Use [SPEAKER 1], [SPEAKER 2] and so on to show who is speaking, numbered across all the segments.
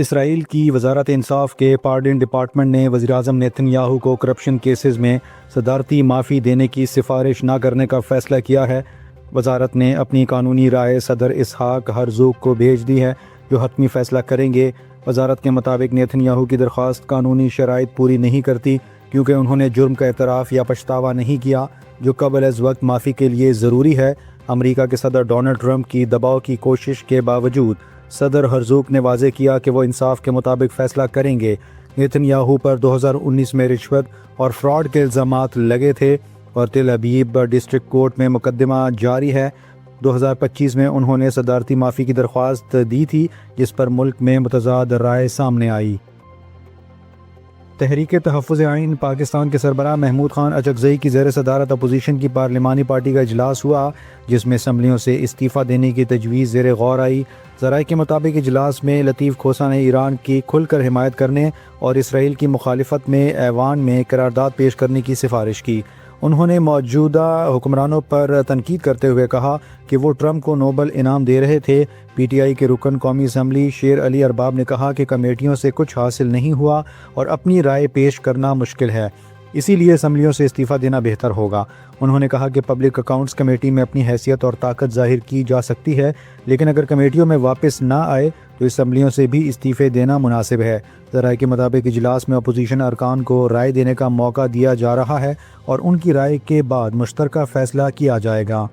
[SPEAKER 1] اسرائیل کی وزارت انصاف کے پارڈن ڈپارٹمنٹ نے وزیراعظم نیتن یاہو کو کرپشن کیسز میں صدارتی معافی دینے کی سفارش نہ کرنے کا فیصلہ کیا ہے۔ وزارت نے اپنی قانونی رائے صدر اسحاق ہرزوگ کو بھیج دی ہے، جو حتمی فیصلہ کریں گے۔ وزارت کے مطابق نیتن یاہو کی درخواست قانونی شرائط پوری نہیں کرتی، کیونکہ انہوں نے جرم کا اعتراف یا پچھتاوا نہیں کیا، جو قبل از وقت معافی کے لیے ضروری ہے۔ امریکہ کے صدر ڈونلڈ ٹرمپ کی دباؤ کی کوشش کے باوجود صدر ہرزوگ نے واضح کیا کہ وہ انصاف کے مطابق فیصلہ کریں گے۔ نیتن یاہو پر 2019 میں رشوت اور فراڈ کے الزامات لگے تھے اور تل ابیب ڈسٹرکٹ کورٹ میں مقدمہ جاری ہے۔ 2025 میں انہوں نے صدارتی معافی کی درخواست دی تھی، جس پر ملک میں متضاد رائے سامنے آئی۔ تحریک تحفظ آئین پاکستان کے سربراہ محمود خان اچکزئی کی زیر صدارت اپوزیشن کی پارلیمانی پارٹی کا اجلاس ہوا، جس میں اسمبلیوں سے استعفیٰ دینے کی تجویز زیر غور آئی۔ ذرائع کے مطابق اجلاس میں لطیف کھوسہ نے ایران کی کھل کر حمایت کرنے اور اسرائیل کی مخالفت میں ایوان میں قرارداد پیش کرنے کی سفارش کی۔ انہوں نے موجودہ حکمرانوں پر تنقید کرتے ہوئے کہا کہ وہ ٹرمپ کو نوبل انعام دے رہے تھے۔ پی ٹی آئی کے رکن قومی اسمبلی شیر علی ارباب نے کہا کہ کمیٹیوں سے کچھ حاصل نہیں ہوا اور اپنی رائے پیش کرنا مشکل ہے، اسی لیے اسمبلیوں سے استعفیٰ دینا بہتر ہوگا۔ انہوں نے کہا کہ پبلک اکاؤنٹس کمیٹی میں اپنی حیثیت اور طاقت ظاہر کی جا سکتی ہے، لیکن اگر کمیٹیوں میں واپس نہ آئے تو اسمبلیوں سے بھی استعفے دینا مناسب ہے۔ ذرائع کے مطابق اجلاس میں اپوزیشن ارکان کو رائے دینے کا موقع دیا جا رہا ہے اور ان کی رائے کے بعد مشترکہ فیصلہ کیا جائے گا۔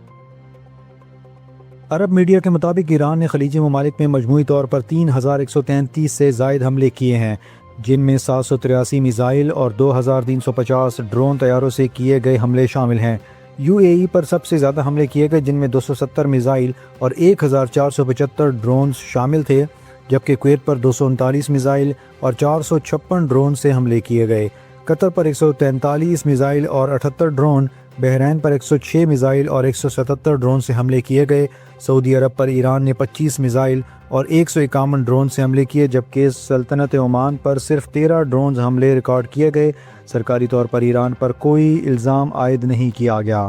[SPEAKER 1] عرب میڈیا کے مطابق ایران نے خلیجی ممالک میں مجموعی طور پر 3133 سے زائد حملے کیے ہیں، جن میں 783 میزائل اور 2350 ڈرون طیاروں سے کیے گئے حملے شامل ہیں۔ یو اے ای پر سب سے زیادہ حملے کیے گئے، جن میں 270 میزائل اور 1475 ڈرونز شامل تھے، جبکہ کویت پر 239 میزائل اور 456 ڈرون سے حملے کیے گئے۔ قطر پر 143 میزائل اور 78 ڈرون، بحرین پر 106 میزائل اور 177 ڈرون سے حملے کیے گئے۔ سعودی عرب پر ایران نے 25 میزائل اور 151 ڈرون سے حملے کیے، جبکہ سلطنت عمان پر صرف 13 ڈرونز حملے ریکارڈ کیے گئے۔ سرکاری طور پر ایران پر کوئی الزام عائد نہیں کیا گیا۔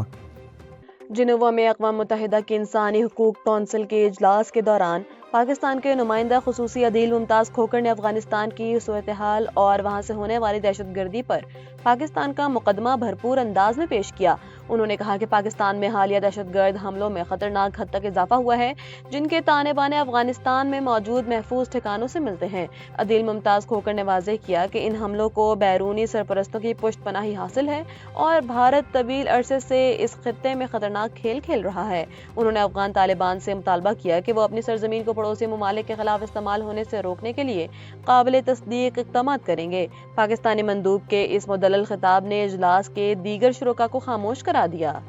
[SPEAKER 2] جنیوا میں اقوام متحدہ کی انسانی حقوق کونسل کے اجلاس کے دوران پاکستان کے نمائندہ خصوصی عدیل ممتاز کھوکھر نے افغانستان کی صورتحال اور وہاں سے ہونے والی دہشت گردی پر پاکستان کا مقدمہ بھرپور انداز میں پیش کیا۔ انہوں نے کہا کہ پاکستان میں حالیہ دہشت گرد حملوں میں خطرناک حد تک اضافہ ہوا ہے، جن کے تانے بانے افغانستان میں موجود محفوظ ٹھکانوں سے ملتے ہیں۔ عدیل ممتاز کھوکھر نے واضح کیا کہ ان حملوں کو بیرونی سرپرستوں کی پشت پناہی حاصل ہے اور بھارت طویل عرصے سے اس خطے میں خطرناک کھیل کھیل رہا ہے۔ انہوں نے افغان طالبان سے مطالبہ کیا کہ وہ اپنی سرزمین کو پڑوسی ممالک کے خلاف استعمال ہونے سے روکنے کے لیے قابل تصدیق اقدامات کریں گے۔ پاکستانی مندوب کے اس مدلل خطاب نے اجلاس کے دیگر شرکاء کو خاموش کرا دیا۔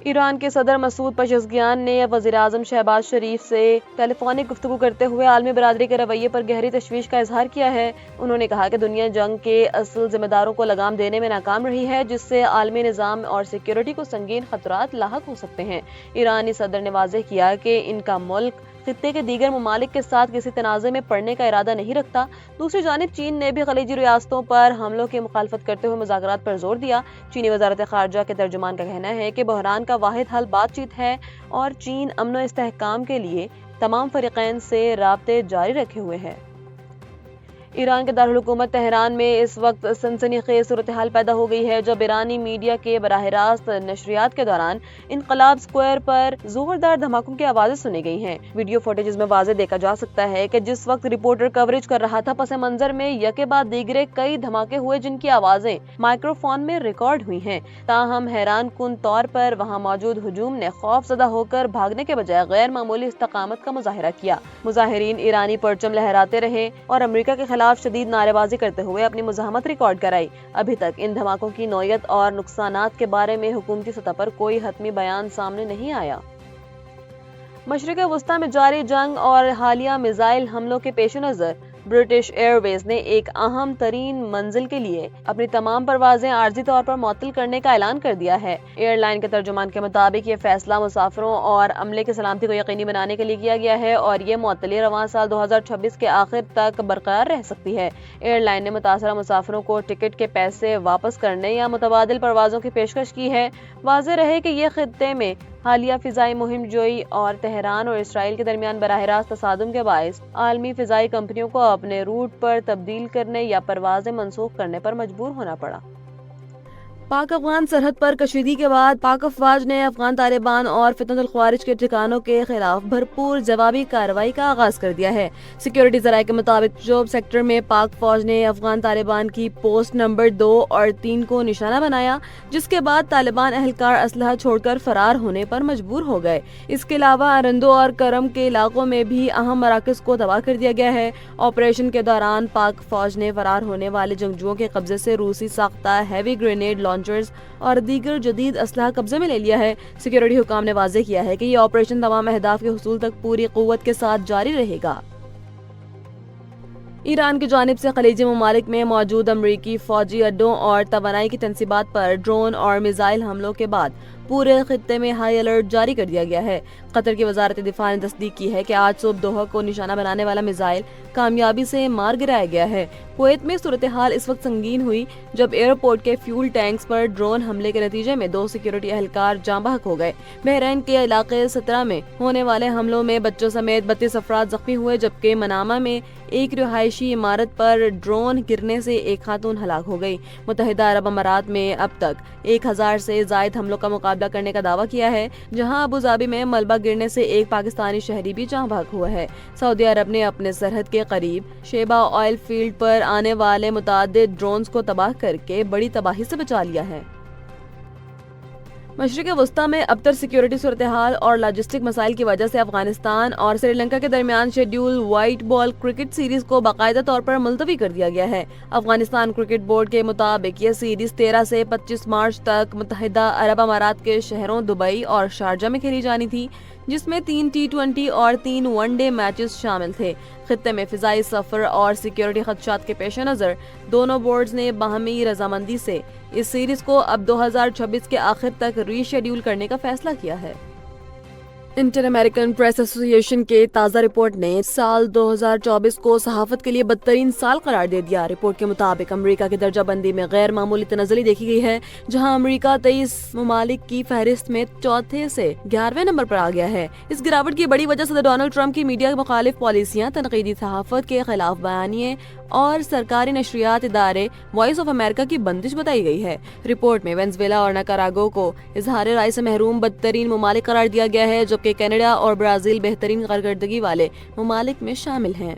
[SPEAKER 2] ایران کے صدر مسعود پزشکیان نے وزیر اعظم شہباز شریف سے ٹیلی فونک گفتگو کرتے ہوئے عالمی برادری کے رویے پر گہری تشویش کا اظہار کیا ہے۔ انہوں نے کہا کہ دنیا جنگ کے اصل ذمہ داروں کو لگام دینے میں ناکام رہی ہے، جس سے عالمی نظام اور سیکیورٹی کو سنگین خطرات لاحق ہو سکتے ہیں۔ ایرانی صدر نے واضح کیا کہ ان کا ملک خطے کے دیگر ممالک کے ساتھ کسی تنازع میں پڑنے کا ارادہ نہیں رکھتا۔ دوسری جانب چین نے بھی خلیجی ریاستوں پر حملوں کی مخالفت کرتے ہوئے مذاکرات پر زور دیا۔ چینی وزارت خارجہ کے ترجمان کا کہنا ہے کہ بحران کا واحد حل بات چیت ہے اور چین امن و استحکام کے لیے تمام فریقین سے رابطے جاری رکھے ہوئے ہے۔ ایران کے دارالحکومت تہران میں اس وقت سنسنی خیز صورتحال پیدا ہو گئی ہے، جب ایرانی میڈیا کے براہ راست نشریات کے دوران انقلاب اسکوائر پر زوردار دھماکوں کی آوازیں سنی گئی ہیں۔ ویڈیو فوٹیجز میں واضح دیکھا جا سکتا ہے کہ جس وقت رپورٹر کوریج کر رہا تھا، پس منظر میں یکے بعد دیگرے کئی دھماکے ہوئے، جن کی آوازیں مائکرو فون میں ریکارڈ ہوئی ہیں۔ تاہم حیران کن طور پر وہاں موجود ہجوم نے خوف زدہ ہو کر بھاگنے کے بجائے غیر معمولی استقامت کا مظاہرہ کیا۔ مظاہرین ایرانی پرچم لہراتے رہے اور امریکہ کے خلاف شدید نعرے بازی کرتے ہوئے اپنی مزاحمت ریکارڈ کرائی۔ ابھی تک ان دھماکوں کی نوعیت اور نقصانات کے بارے میں حکومتی سطح پر کوئی حتمی بیان سامنے نہیں آیا۔ مشرق وسطی میں جاری جنگ اور حالیہ میزائل حملوں کے پیش نظر برٹش ایئر ویز نے ایک اہم ترین منزل کے لیے اپنی تمام پروازیں عارضی طور پر معطل کرنے کا اعلان کر دیا ہے۔ ایئر لائن کے ترجمان کے مطابق یہ فیصلہ مسافروں اور عملے کی سلامتی کو یقینی بنانے کے لیے کیا گیا ہے اور یہ معطلی رواں سال 2026 کے آخر تک برقرار رہ سکتی ہے۔ ایئر لائن نے متاثرہ مسافروں کو ٹکٹ کے پیسے واپس کرنے یا متبادل پروازوں کی پیشکش کی ہے۔ واضح رہے کہ یہ خطے میں حالیہ فضائی مہم جوئی اور تہران اور اسرائیل کے درمیان براہ راست تصادم کے باعث عالمی فضائی کمپنیوں کو اپنے روٹ پر تبدیل کرنے یا پروازیں منسوخ کرنے پر مجبور ہونا پڑا۔ پاک افغان سرحد پر کشیدگی کے بعد پاک افواج نے افغان طالبان اور فتنۃ الخوارج کے ٹھکانوں کے خلاف بھرپور جوابی کارروائی کا آغاز کر دیا ہے۔ سیکیورٹی ذرائع کے مطابق جوب سیکٹر میں پاک فوج نے افغان طالبان کی پوسٹ نمبر 2 اور 3 کو نشانہ بنایا، جس کے بعد طالبان اہلکار اسلحہ چھوڑ کر فرار ہونے پر مجبور ہو گئے۔ اس کے علاوہ ارندو اور کرم کے علاقوں میں بھی اہم مراکز کو تباہ کر دیا گیا ہے۔ آپریشن کے دوران پاک فوج نے فرار ہونے والے جنگجوؤں کے قبضے سے روسی ساختہ ہیوی گرینیڈ لانچرز اور دیگر جدید اسلحہ قبضے میں لے لیا ہے۔ سیکیورٹی حکام نے واضح کیا ہے کہ یہ آپریشن تمام اہداف کے حصول تک پوری قوت کے ساتھ جاری رہے گا۔ ایران کی جانب سے خلیجی ممالک میں موجود امریکی فوجی اڈوں اور توانائی کی تنصیبات پر ڈرون اور میزائل حملوں کے بعد پورے خطے میں ہائی الرٹ جاری کر دیا گیا ہے۔ قطر کی وزارت دفاع نے تصدیق کی ہے کہ آج صبح دوحہ کو نشانہ بنانے والا میزائل کامیابی سے مار گرایا گیا ہے۔ کویت میں صورتحال اس وقت سنگین ہوئی جب ایئرپورٹ کے فیول ٹینکس پر ڈرون حملے کے نتیجے میں 2 سیکیورٹی اہلکار جاں بحق ہو گئے۔ بحرین کے علاقے 17 میں ہونے والے حملوں میں بچوں سمیت 32 افراد زخمی ہوئے، جبکہ منامہ میں ایک رہائشی عمارت پر ڈرون گرنے سے ایک خاتون ہلاک ہو گئی۔ متحدہ عرب امارات میں اب تک 1000 سے زائد حملوں کا مقابلہ کرنے کا دعویٰ کیا ہے، جہاں ابوظہبی میں ملبہ گرنے سے ایک پاکستانی شہری بھی جاں بحق ہوا ہے۔ سعودی عرب نے اپنے سرحد کے قریب شیبہ آئل فیلڈ پر آنے والے متعدد ڈرونز کو تباہ کر کے بڑی تباہی سے بچا لیا ہے۔ مشرق وسطیٰ میں ابتر سیکیورٹی صورتحال اور لاجسٹک مسائل کی وجہ سے افغانستان اور سری لنکا کے درمیان schedule white ball cricket series کو باقاعدہ طور پر ملتوی کر دیا گیا ہے۔ افغانستان کرکٹ بورڈ کے مطابق یہ سیریز 13 سے 25 مارچ تک متحدہ عرب امارات کے شہروں دبئی اور شارجہ میں کھیلی جانی تھی، جس میں 3 T20 اور 3 ون ڈے میچز شامل تھے۔ خطے میں فضائی سفر اور سیکیورٹی خدشات کے پیش نظر دونوں بورڈز نے باہمی رضامندی سے اس سیریز کو اب 2026 کے آخر تک ری شیڈیول کرنے کا فیصلہ کیا ہے۔ انٹر امریکن پریس ایسوسی ایشن کے تازہ رپورٹ نے سال 2024 کو صحافت کے لیے بدترین سال قرار دے دیا۔ رپورٹ کے مطابق امریکہ کی درجہ بندی میں غیر معمولی تنزلی دیکھی گئی ہے، جہاں امریکہ 23 ممالک کی فہرست میں 4 سے 11ویں نمبر پر آ گیا ہے۔ اس گراوٹ کی بڑی وجہ صدر ڈونلڈ ٹرمپ کی میڈیا مخالف پالیسیاں، تنقیدی صحافت کے خلاف بیانیے اور سرکاری نشریات ادارے وائس آف امریکہ کی بندش بتائی گئی ہے۔ رپورٹ میں وینزویلا اور نکاراگو کو اظہار رائے سے محروم بدترین ممالک قرار دیا گیا ہے، جبکہ کینیڈا اور برازیل بہترین کارکردگی والے ممالک میں شامل ہیں۔